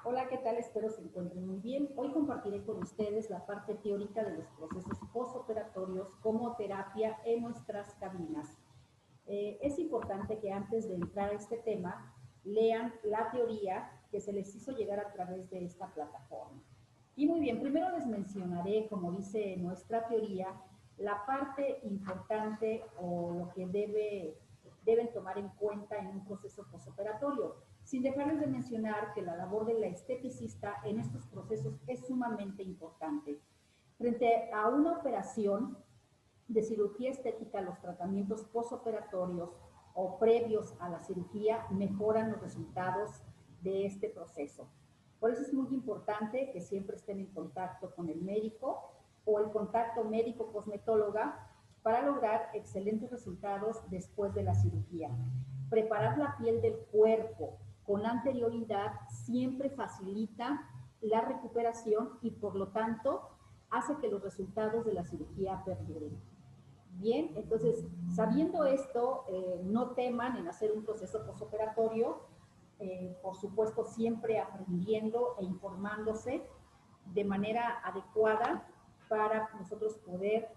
Hola, ¿qué tal? Espero se encuentren muy bien. Hoy compartiré con ustedes la parte teórica de los procesos postoperatorios como terapia en nuestras cabinas. Es importante que antes de entrar a este tema lean la teoría que se les hizo llegar a través de esta plataforma. Y muy bien, primero les mencionaré, como dice nuestra teoría, la parte importante o lo que deben tomar en cuenta en un proceso postoperatorio, sin dejarles de mencionar que la labor del esteticista en estos procesos es sumamente importante. Frente a una operación de cirugía estética, los tratamientos postoperatorios o previos a la cirugía mejoran los resultados de este proceso. Por eso es muy importante que siempre estén en contacto con el médico o el contacto médico-cosmetóloga para lograr excelentes resultados después de la cirugía. Preparar la piel del cuerpo con anterioridad siempre facilita la recuperación y por lo tanto hace que los resultados de la cirugía perduren. Bien, entonces, sabiendo esto, no teman en hacer un proceso postoperatorio, por supuesto siempre aprendiendo e informándose de manera adecuada para nosotros poder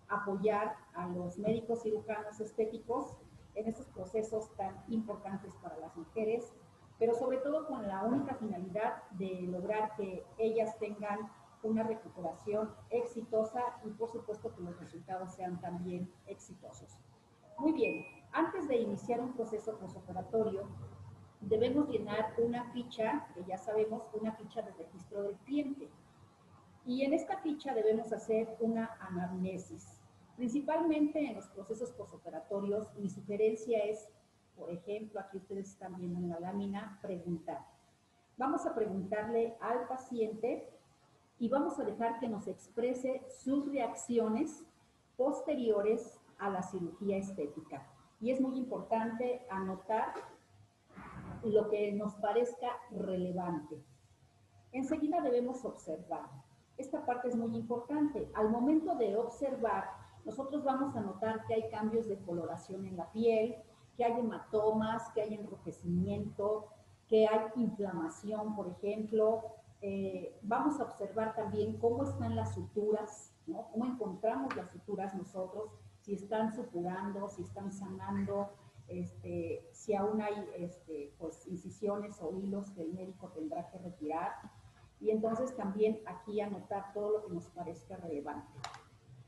apoyar a los médicos cirujanos estéticos en estos procesos tan importantes para las mujeres, pero sobre todo con la única finalidad de lograr que ellas tengan una recuperación exitosa y por supuesto que los resultados sean también exitosos. Muy bien, antes de iniciar un proceso postoperatorio, debemos llenar una ficha, que ya sabemos, una ficha de registro del cliente. Y en esta ficha debemos hacer una anamnesis. Principalmente en los procesos postoperatorios, mi sugerencia es, por ejemplo, aquí ustedes están viendo en la lámina, preguntar. Vamos a preguntarle al paciente y vamos a dejar que nos exprese sus reacciones posteriores a la cirugía estética. Y es muy importante anotar lo que nos parezca relevante. Enseguida debemos observar. Esta parte es muy importante. Al momento de observar, nosotros vamos a notar que hay cambios de coloración en la piel, que hay hematomas, que hay enrojecimiento, que hay inflamación, por ejemplo. Vamos a observar también cómo están las suturas, ¿no? Cómo encontramos las suturas nosotros, si están supurando, si están sanando, si aún hay pues, incisiones o hilos que el médico tendrá que retirar. Y entonces también aquí anotar todo lo que nos parezca relevante.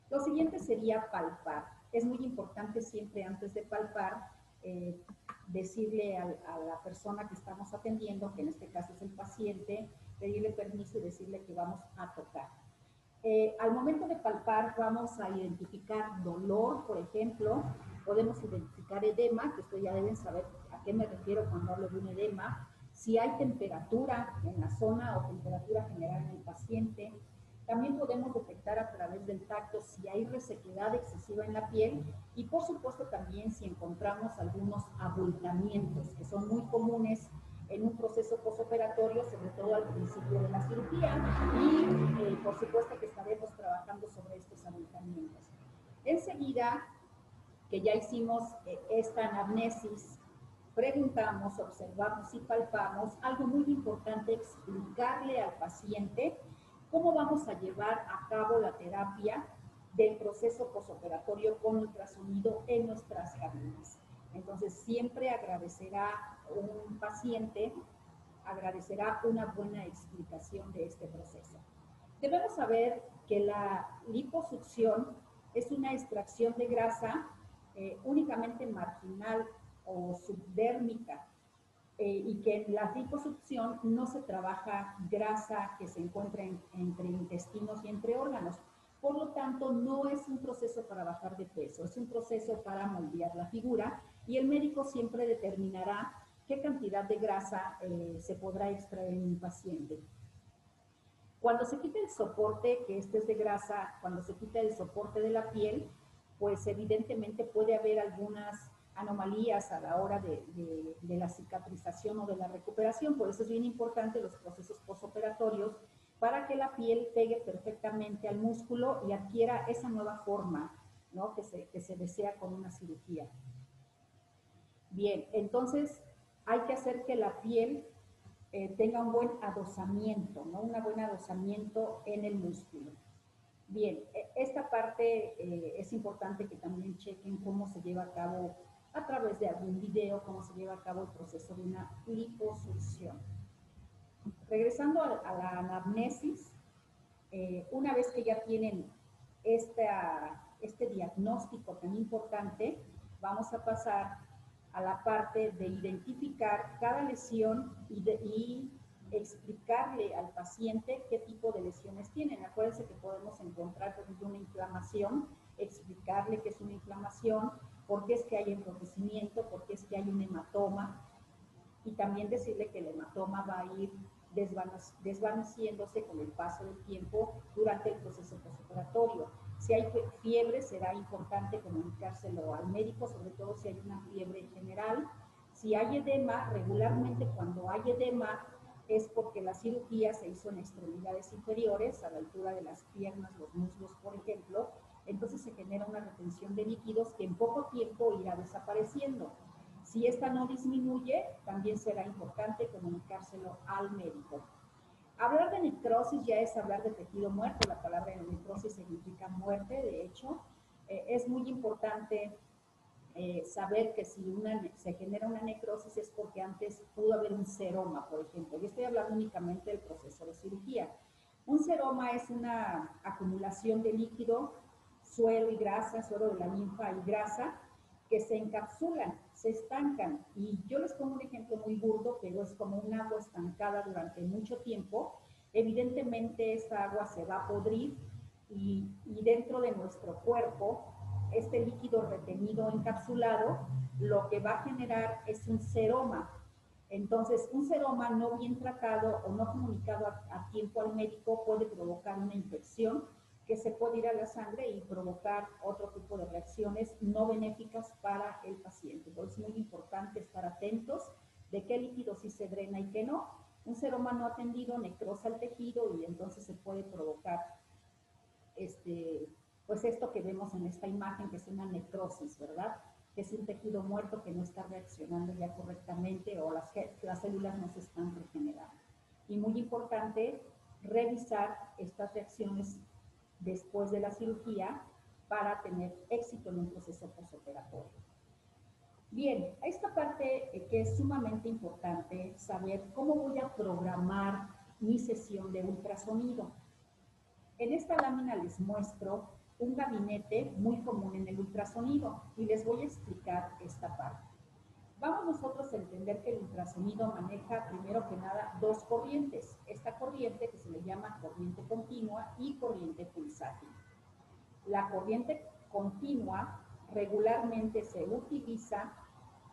Lo siguiente sería palpar. Es muy importante siempre antes de palpar decirle a la persona que estamos atendiendo, que en este caso es el paciente, pedirle permiso y decirle que vamos a tocar. Al momento de palpar vamos a identificar dolor, por ejemplo, podemos identificar edema, que ustedes ya deben saber a qué me refiero cuando hablo de un edema, si hay temperatura en la zona o temperatura general en el paciente. También podemos detectar a través del tacto si hay resequedad excesiva en la piel y por supuesto también si encontramos algunos abultamientos que son muy comunes en un proceso postoperatorio, sobre todo al principio de la cirugía, y por supuesto que estaremos trabajando sobre estos abultamientos. Enseguida que ya hicimos esta anamnesis, preguntamos, observamos y palpamos, algo muy importante, explicarle al paciente cómo vamos a llevar a cabo la terapia del proceso postoperatorio con ultrasonido en nuestras cabinas. Entonces, siempre agradecerá un paciente, agradecerá una buena explicación de este proceso. Debemos saber que la liposucción es una extracción de grasa únicamente marginal o subdérmica y que en la liposucción no se trabaja grasa que se encuentra entre intestinos y entre órganos. Por lo tanto, no es un proceso para bajar de peso, es un proceso para moldear la figura y el médico siempre determinará qué cantidad de grasa se podrá extraer en un paciente. Cuando se quita el soporte, que este es de grasa, cuando se quita el soporte de la piel, pues evidentemente puede haber algunas anomalías a la hora de la cicatrización o de la recuperación. Por eso es bien importante los procesos postoperatorios para que la piel pegue perfectamente al músculo y adquiera esa nueva forma, ¿no? que se desea con una cirugía. Bien, entonces hay que hacer que la piel tenga un buen adosamiento, ¿no? Un buen adosamiento en el músculo. Bien, esta parte es importante que también chequen cómo se lleva a cabo a través de algún video, cómo se lleva a cabo el proceso de una liposucción. Regresando a la anamnesis, una vez que ya tienen este diagnóstico tan importante, vamos a pasar a la parte de identificar cada lesión y explicarle al paciente qué tipo de lesiones tienen. Acuérdense que podemos encontrar, por ejemplo, una inflamación, explicarle qué es una inflamación, por qué es que hay enrojecimiento, por qué es que hay un hematoma, y también decirle que el hematoma va a ir desvaneciéndose con el paso del tiempo durante el proceso postoperatorio. Si hay fiebre, será importante comunicárselo al médico, sobre todo si hay una fiebre general. Si hay edema, regularmente cuando hay edema es porque la cirugía se hizo en extremidades inferiores, a la altura de las piernas, los muslos, por ejemplo. Entonces se genera una retención de líquidos que en poco tiempo irá desapareciendo. Si esta no disminuye, también será importante comunicárselo al médico. Hablar de necrosis ya es hablar de tejido muerto. La palabra necrosis significa muerte, de hecho. Es muy importante saber que si se genera una necrosis es porque antes pudo haber un seroma, por ejemplo. Yo estoy hablando únicamente del proceso de cirugía. Un seroma es una acumulación de líquido, suero y grasa, suero de la linfa y grasa, que se encapsulan, se estancan. Y yo les pongo un ejemplo muy burdo, pero es como un agua estancada durante mucho tiempo. Evidentemente esta agua se va a podrir y dentro de nuestro cuerpo, este líquido retenido encapsulado, lo que va a generar es un seroma. Entonces, un seroma no bien tratado o no comunicado a tiempo al médico puede provocar una infección que se puede ir a la sangre y provocar otro tipo de reacciones no benéficas para el paciente. Entonces es muy importante estar atentos de qué líquido sí se drena y qué no. Un seroma no atendido necrosa el tejido y entonces se puede provocar pues esto que vemos en esta imagen, que es una necrosis, ¿verdad? Que es un tejido muerto que no está reaccionando ya correctamente o las células no se están regenerando. Y muy importante revisar estas reacciones después de la cirugía para tener éxito en un proceso postoperatorio. Bien, esta parte que es sumamente importante saber cómo voy a programar mi sesión de ultrasonido. En esta lámina les muestro un gabinete muy común en el ultrasonido y les voy a explicar esta parte. Vamos nosotros a entender que el ultrasonido maneja primero que nada dos corrientes. Esta corriente que se le llama corriente continua y corriente pulsátil. La corriente continua regularmente se utiliza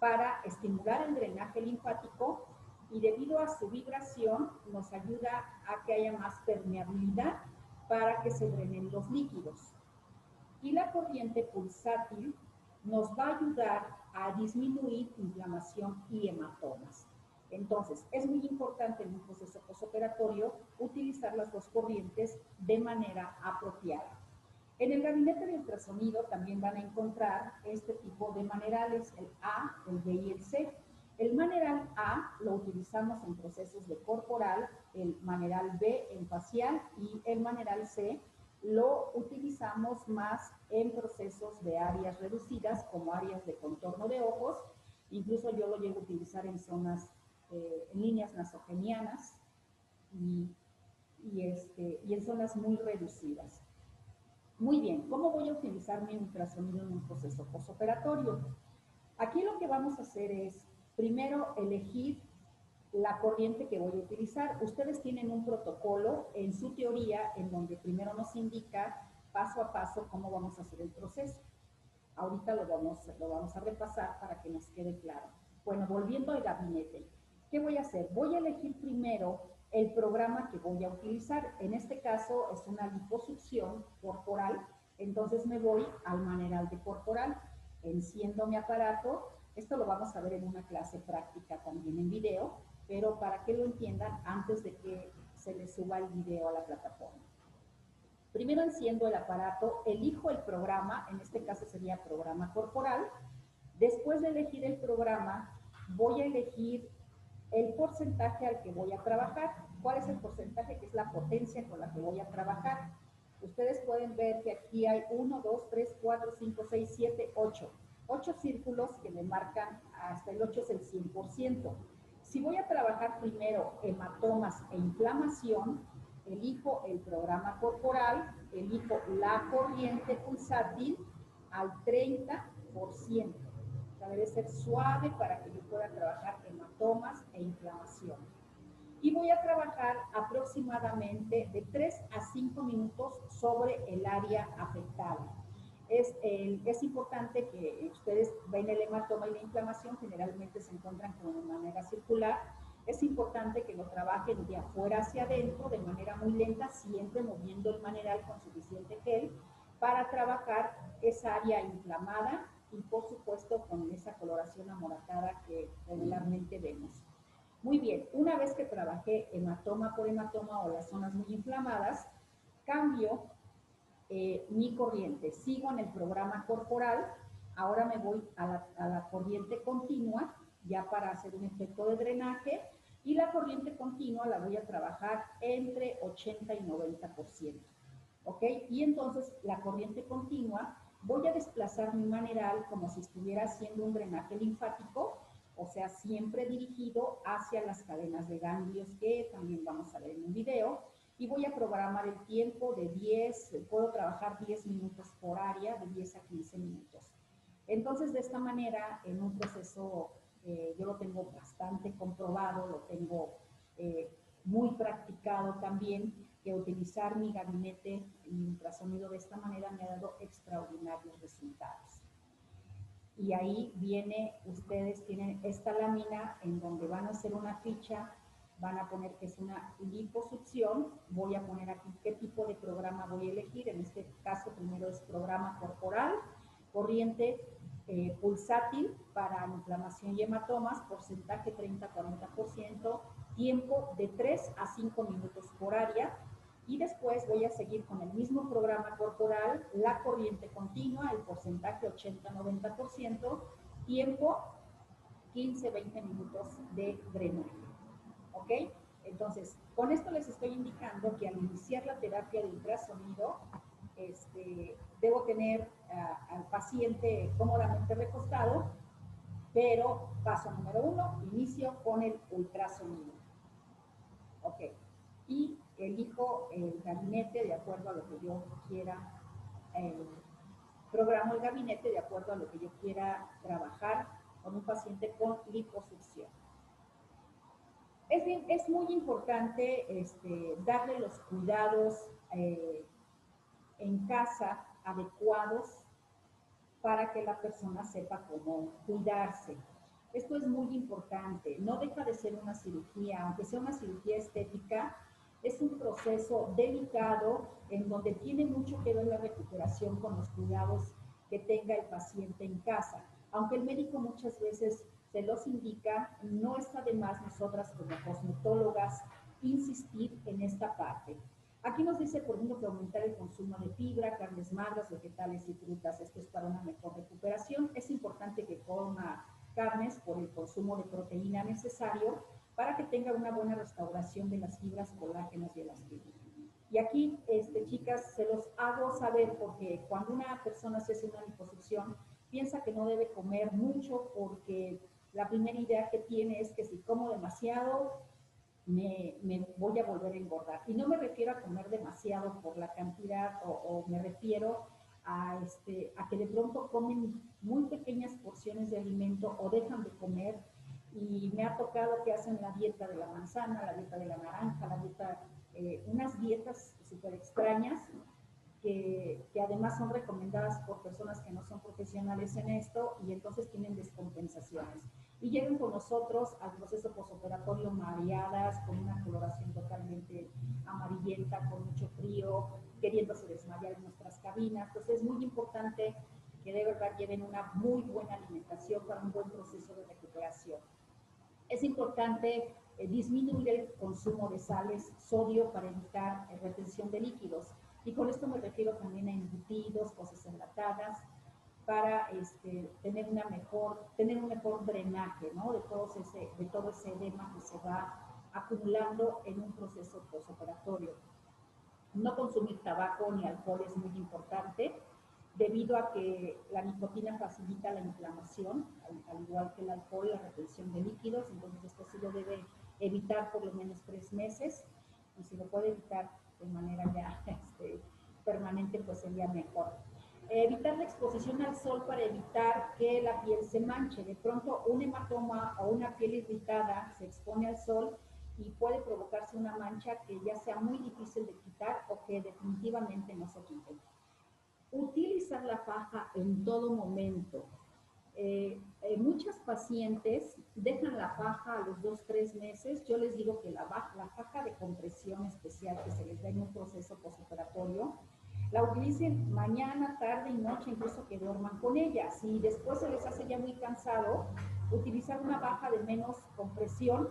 para estimular el drenaje linfático y debido a su vibración nos ayuda a que haya más permeabilidad para que se drenen los líquidos. Y la corriente pulsátil nos va a ayudar a disminuir inflamación y hematomas. Entonces, es muy importante en un proceso postoperatorio utilizar las dos corrientes de manera apropiada. En el gabinete de ultrasonido también van a encontrar este tipo de manerales, el A, el B y el C. El maneral A lo utilizamos en procesos de corporal, el maneral B en facial y el maneral C lo utilizamos más en procesos de áreas reducidas como áreas de contorno de ojos. Incluso yo lo llego a utilizar en zonas, en líneas nasogenianas y en zonas muy reducidas. Muy bien, ¿cómo voy a utilizar mi ultrasonido en un proceso postoperatorio? Aquí lo que vamos a hacer es, primero, elegir la corriente que voy a utilizar. Ustedes tienen un protocolo en su teoría en donde primero nos indica paso a paso cómo vamos a hacer el proceso. Ahorita lo vamos a repasar para que nos quede claro. Bueno, volviendo al gabinete, ¿qué voy a hacer? Voy a elegir primero el programa que voy a utilizar. En este caso es una liposucción corporal, entonces me voy al maneral de corporal. Enciendo mi aparato. Esto lo vamos a ver en una clase práctica también en video, pero para que lo entiendan antes de que se les suba el video a la plataforma. Primero enciendo el aparato, elijo el programa, en este caso sería programa corporal. Después de elegir el programa, voy a elegir el porcentaje al que voy a trabajar. ¿Cuál es el porcentaje? Que es la potencia con la que voy a trabajar. Ustedes pueden ver que aquí hay 1, 2, 3, 4, 5, 6, 7, 8. 8 círculos que me marcan, hasta el 8 es el 100%. Si voy a trabajar primero hematomas e inflamación, elijo el programa corporal, elijo la corriente pulsátil al 30%. O sea, debe ser suave para que yo pueda trabajar hematomas e inflamación. Y voy a trabajar aproximadamente de 3 a 5 minutos sobre el área afectada. Es importante que ustedes ven el hematoma y la inflamación, generalmente se encuentran como de manera circular. Es importante que lo trabajen de afuera hacia adentro, de manera muy lenta, siempre moviendo el maneral con suficiente gel, para trabajar esa área inflamada y, por supuesto, con esa coloración amoratada que regularmente vemos. Muy bien, una vez que trabajé hematoma por hematoma o las zonas muy inflamadas, cambio mi corriente. Sigo en el programa corporal, ahora me voy a la corriente continua, ya para hacer un efecto de drenaje, y la corriente continua la voy a trabajar entre 80 y 90%. ¿Ok? Y entonces la corriente continua, voy a desplazar mi maneral como si estuviera haciendo un drenaje linfático, o sea, siempre dirigido hacia las cadenas de ganglios, que también vamos a ver en un video, y voy a programar el tiempo de 10, puedo trabajar 10 minutos por área, de 10 a 15 minutos. Entonces, de esta manera, en un proceso, yo lo tengo bastante comprobado, lo tengo muy practicado también, que utilizar mi gabinete, mi ultrasonido de esta manera me ha dado extraordinarios resultados. Y ahí viene, ustedes tienen esta lámina en donde van a hacer una ficha, van a poner que es una liposucción, voy a poner aquí qué tipo de programa voy a elegir, en este caso primero es programa corporal, corriente pulsátil para inflamación y hematomas, porcentaje 30-40%, tiempo de 3 a 5 minutos por área, y después voy a seguir con el mismo programa corporal, la corriente continua, el porcentaje 80-90%, tiempo 15-20 minutos de drenaje. ¿Ok? Entonces, con esto les estoy indicando que al iniciar la terapia de ultrasonido, debo tener al paciente cómodamente recostado, pero paso número 1, inicio con el ultrasonido. Ok. Y elijo el gabinete de acuerdo a lo que yo quiera, programo el gabinete de acuerdo a lo que yo quiera trabajar con un paciente con liposucción. Es muy importante darle los cuidados en casa adecuados para que la persona sepa cómo cuidarse. Esto es muy importante, no deja de ser una cirugía, aunque sea una cirugía estética, es un proceso delicado en donde tiene mucho que ver la recuperación con los cuidados que tenga el paciente en casa. Aunque el médico muchas veces se los indica, no está de más nosotras como cosmetólogas insistir en esta parte. Aquí nos dice, por ejemplo, que aumentar el consumo de fibra, carnes magras, vegetales y frutas. Esto es para una mejor recuperación. Es importante que coma carnes por el consumo de proteína necesario para que tenga una buena restauración de las fibras, colágenos y elastina. Y aquí, chicas, se los hago saber porque cuando una persona se hace una liposucción, piensa que no debe comer mucho porque la primera idea que tiene es que si como demasiado, me voy a volver a engordar. Y no me refiero a comer demasiado por la cantidad o me refiero a que de pronto comen muy pequeñas porciones de alimento o dejan de comer. Y me ha tocado que hacen la dieta de la manzana, la dieta de la naranja, la dieta, unas dietas súper extrañas que además son recomendadas por personas que no son profesionales en esto y entonces tienen descompensaciones. Y llegan con nosotros al proceso posoperatorio mareadas, con una coloración totalmente amarillenta, con mucho frío, queriéndose desmayar en nuestras cabinas. Entonces es muy importante que de verdad lleven una muy buena alimentación para un buen proceso de recuperación. Es importante disminuir el consumo de sales, sodio, para evitar retención de líquidos. Y con esto me refiero también a embutidos, cosas enlatadas. para tener un mejor drenaje, ¿no? De todo ese edema que se va acumulando en un proceso postoperatorio. No consumir tabaco ni alcohol es muy importante, debido a que la nicotina facilita la inflamación, al igual que el alcohol, la retención de líquidos. Entonces esto sí lo debe evitar por lo menos 3 meses, y si lo puede evitar de manera ya permanente, pues sería mejor. Evitar la exposición al sol para evitar que la piel se manche. De pronto un hematoma o una piel irritada se expone al sol y puede provocarse una mancha que ya sea muy difícil de quitar o que definitivamente no se quite. Utilizar la faja en todo momento. Muchas pacientes dejan la faja a los 2 o 3 meses. Yo les digo que la faja de compresión especial que se les da en un proceso postoperatorio, la utilicen mañana, tarde y noche, incluso que duerman con ella. Si después se les hace ya muy cansado, utilizar una faja de menos compresión,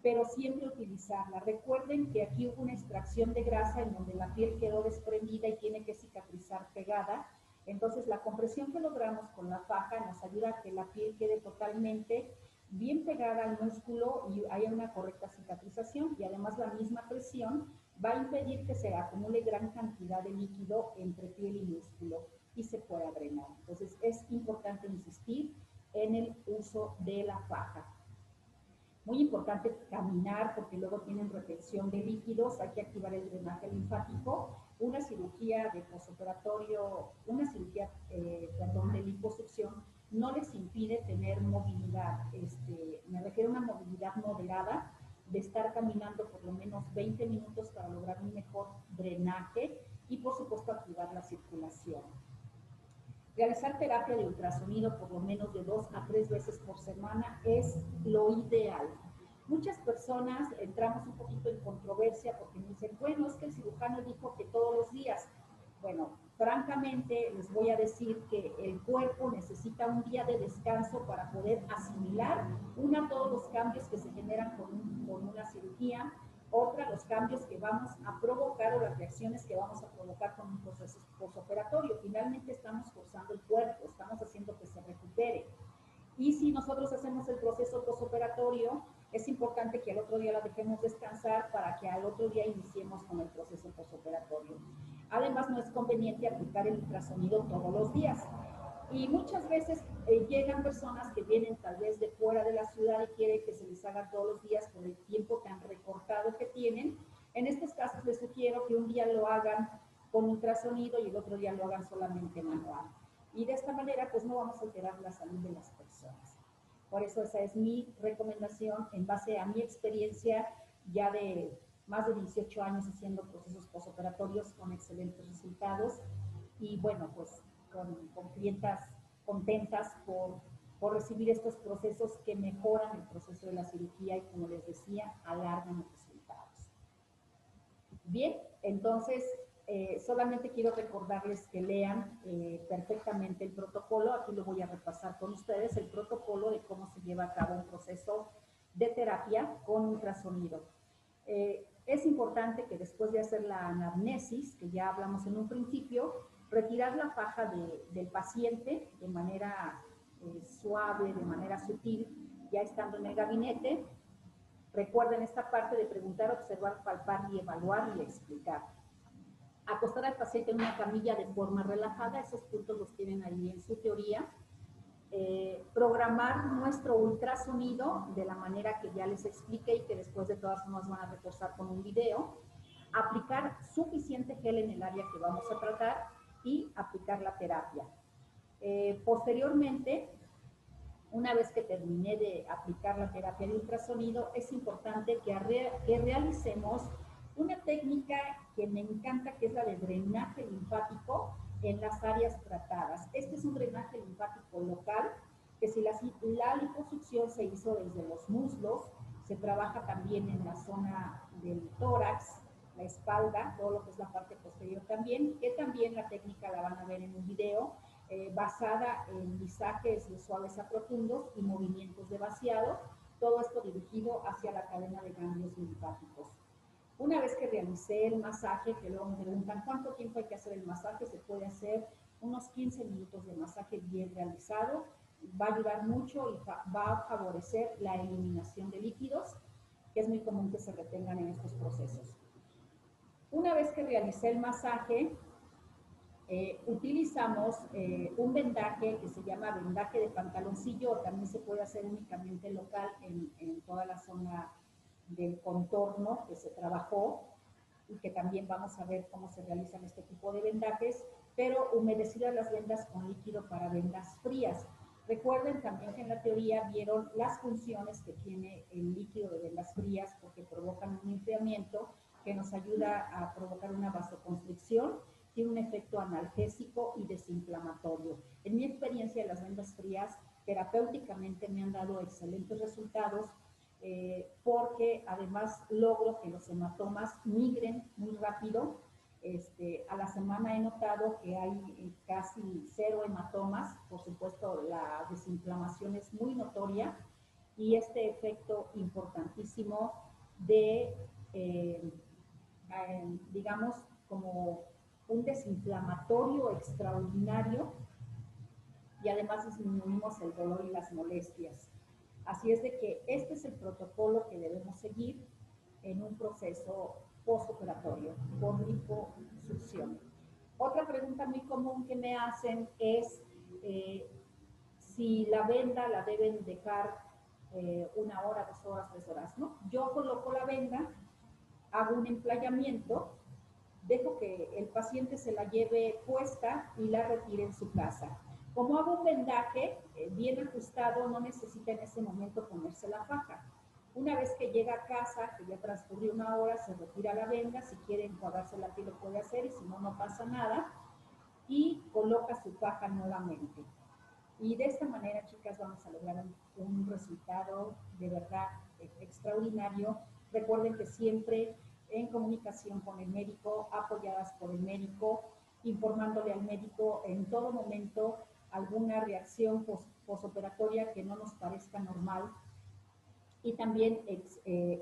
pero siempre utilizarla. Recuerden que aquí hubo una extracción de grasa en donde la piel quedó desprendida y tiene que cicatrizar pegada. Entonces la compresión que logramos con la faja nos ayuda a que la piel quede totalmente bien pegada al músculo y haya una correcta cicatrización, y además la misma presión va a impedir que se acumule gran cantidad de líquido entre piel y músculo y se pueda drenar. Entonces es importante insistir en el uso de la faja. Muy importante caminar, porque luego tienen retención de líquidos, hay que activar el drenaje linfático. Una cirugía de postoperatorio, de liposucción, no les impide tener movilidad. Me refiero a una movilidad moderada, de estar caminando por lo menos 20 minutos para lograr un mejor drenaje y, por supuesto, activar la circulación. Realizar terapia de ultrasonido por lo menos de 2 a 3 veces por semana es lo ideal. Muchas personas entramos un poquito en controversia porque me dicen, bueno, es que el cirujano dijo que todos los días. Bueno, francamente les voy a decir que el cuerpo necesita un día de descanso para poder asimilar, todos los cambios que se generan con una cirugía, otra, los cambios que vamos a provocar o las reacciones que vamos a provocar con un proceso postoperatorio. Finalmente estamos forzando el cuerpo, estamos haciendo que se recupere. Y si nosotros hacemos el proceso postoperatorio, es importante que al otro día la dejemos descansar para que al otro día iniciemos con el proceso postoperatorio. Además, no es conveniente aplicar el ultrasonido todos los días. Y muchas veces llegan personas que vienen tal vez de fuera de la ciudad y quieren que se les haga todos los días por el tiempo tan recortado que tienen. En estos casos les sugiero que un día lo hagan con ultrasonido y el otro día lo hagan solamente manual. Y de esta manera pues no vamos a alterar la salud de las personas. Por eso esa es mi recomendación en base a mi experiencia ya de más de 18 años haciendo procesos postoperatorios con excelentes resultados. Y bueno, pues con clientas contentas por recibir estos procesos que mejoran el proceso de la cirugía y, como les decía, alargan los resultados. Bien, entonces solamente quiero recordarles que lean perfectamente el protocolo. Aquí lo voy a repasar con ustedes, el protocolo de cómo se lleva a cabo un proceso de terapia con ultrasonido. Es importante que después de hacer la anamnesis, que ya hablamos en un principio, retirar la faja del paciente de manera suave, de manera sutil, ya estando en el gabinete. Recuerden esta parte de preguntar, observar, palpar y evaluar y explicar. Acostar al paciente en una camilla de forma relajada, esos puntos los tienen ahí en su teoría. Programar nuestro ultrasonido de la manera que ya les expliqué y que después de todas formas van a reforzar con un video. Aplicar suficiente gel en el área que vamos a tratar y aplicar la terapia. Posteriormente, una vez que terminé de aplicar la terapia de ultrasonido, es importante que realicemos una técnica que me encanta, que es la de drenaje linfático en las áreas tratadas. Este es un drenaje linfático local, que si la liposucción se hizo desde los muslos, se trabaja también en la zona del tórax, la espalda, todo lo que es la parte posterior también, que también la técnica la van a ver en un video, basada en visajes de suaves a profundos y movimientos de vaciado, todo esto dirigido hacia la cadena de ganglios linfáticos. Una vez que realicé el masaje, que luego me preguntan cuánto tiempo hay que hacer el masaje, se puede hacer unos 15 minutos de masaje bien realizado va a ayudar mucho y va a favorecer la eliminación de líquidos, que es muy común que se retengan en estos procesos. Una vez que realicé el masaje, utilizamos un vendaje que se llama vendaje de pantaloncillo, también se puede hacer únicamente local en toda la zona del contorno que se trabajó, y que también vamos a ver cómo se realizan este tipo de vendajes, pero humedecidas las vendas con líquido para vendas frías. Recuerden también que en la teoría vieron las funciones que tiene el líquido de vendas frías, porque provocan un enfriamiento que nos ayuda a provocar una vasoconstricción, tiene un efecto analgésico y desinflamatorio. En mi experiencia, las vendas frías terapéuticamente me han dado excelentes resultados, porque además logro que los hematomas migren muy rápido. A la semana he notado que hay casi 0 hematomas. Por supuesto, la desinflamación es muy notoria, y este efecto importantísimo de, digamos, como un desinflamatorio extraordinario, y además disminuimos el dolor y las molestias. Así es de que este es el protocolo que debemos seguir en un proceso postoperatorio por liposucción. Otra pregunta muy común que me hacen es si la venda la deben dejar 1 hora, 2 horas, 3 horas, ¿no? Yo coloco la venda, hago un emplayamiento, dejo que el paciente se la lleve puesta y la retire en su casa. Como hago un vendaje bien ajustado, no necesita en ese momento ponerse la faja. Una vez que llega a casa, que ya transcurrió 1 hora, se retira la venda. Si quiere enjuagarse la piel lo puede hacer, y si no, no pasa nada. Y coloca su faja nuevamente. Y de esta manera, chicas, vamos a lograr un resultado de verdad extraordinario. Recuerden que siempre en comunicación con el médico, apoyadas por el médico, informándole al médico en todo momento alguna reacción posoperatoria que no nos parezca normal. Y también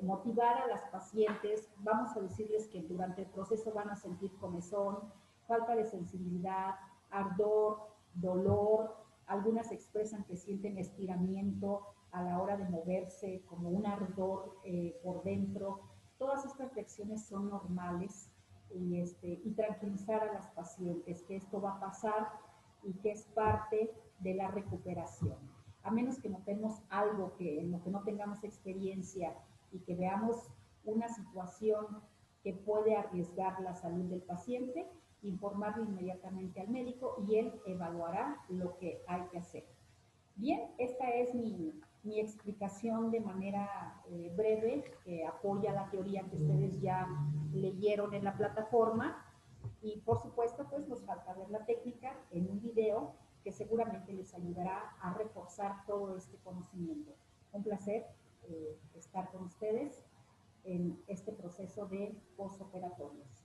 motivar a las pacientes. Vamos a decirles que durante el proceso van a sentir comezón, falta de sensibilidad, ardor, dolor. Algunas expresan que sienten estiramiento a la hora de moverse, como un ardor por dentro. Todas estas reacciones son normales, y tranquilizar a las pacientes que esto va a pasar y que es parte de la recuperación. A menos que notemos algo en lo que no tengamos experiencia y que veamos una situación que puede arriesgar la salud del paciente, informarlo inmediatamente al médico y él evaluará lo que hay que hacer. Bien, esta es mi explicación de manera breve, que apoya la teoría que ustedes ya leyeron en la plataforma. Y por supuesto, pues nos falta ver la técnica en un video que seguramente les ayudará a reforzar todo este conocimiento. Un placer estar con ustedes en este proceso de posoperatorios.